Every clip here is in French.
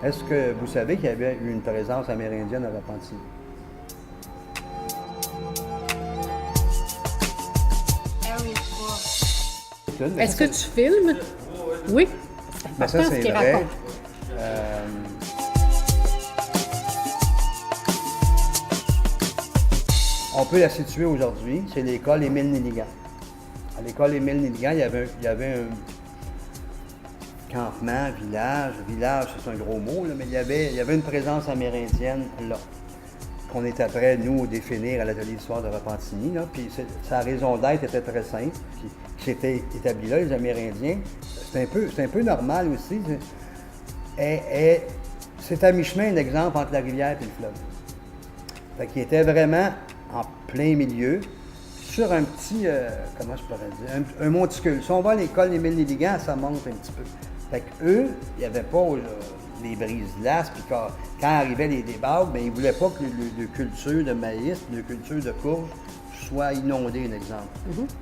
Est-ce que vous savez qu'il y avait eu une présence amérindienne à Repentigny? Est-ce que tu filmes? Oui. Mais C'est ça, important ce c'est qu'il vrai. raconte. On peut la situer aujourd'hui. C'est l'école Émile Nelligan. À l'école Émile Nelligan, il y avait un campement, village, c'est un gros mot, là, mais il y avait une présence amérindienne là, qu'on est après, nous, définir à l'atelier d'histoire de Repentigny. Là, puis sa raison d'être était très simple, qui s'était établie là, les Amérindiens. C'est un peu normal aussi. C'est à mi-chemin un exemple entre la rivière et le fleuve. Fait qu'il était vraiment en plein milieu, sur un petit, comment je pourrais dire, un monticule. Si on va à l'école Émile Nelligan, ça monte un petit peu. Fait qu'eux, il n'y avait pas les brises-glaces, puis quand arrivaient les débarques, bien, ils ne voulaient pas que le culture de maïs, le culture de courge soit inondé, un exemple.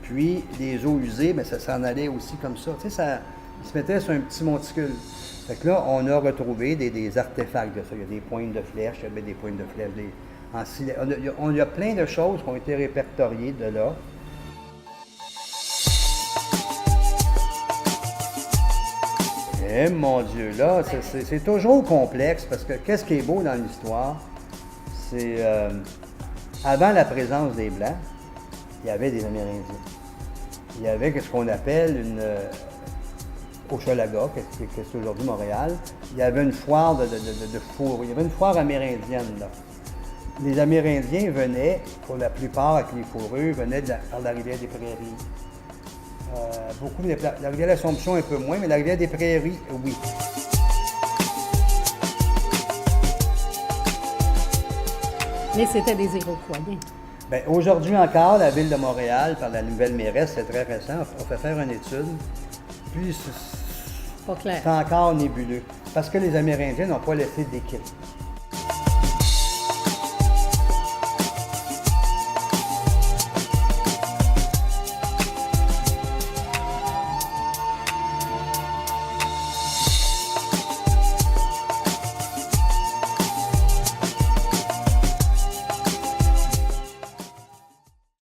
Puis les eaux usées, bien, ça s'en allait aussi comme ça. Tu sais, ils se mettaient sur un petit monticule. Fait que là, on a retrouvé des artefacts de ça. Il y a des pointes de flèches, il y avait des pointes de flèches, il y a plein de choses qui ont été répertoriées de là. Eh mon Dieu, là, c'est toujours complexe parce que qu'est-ce qui est beau dans l'histoire, c'est avant la présence des Blancs, il y avait des Amérindiens. Il y avait ce qu'on appelle Hochelaga, qui est aujourd'hui Montréal, il y avait une foire de fourrure. Il y avait une foire amérindienne, là. Les Amérindiens venaient, pour la plupart avec les fourrures, venaient par la rivière des Prairies. Beaucoup la rivière de l'Assomption un peu moins, mais la rivière des Prairies, oui. Mais c'était des Iroquois. Bien, aujourd'hui encore, la ville de Montréal, par la nouvelle mairesse, c'est très récent, on fait faire une étude, puis Pas clair. c'est encore nébuleux, parce que les Amérindiens n'ont pas laissé d'écrit.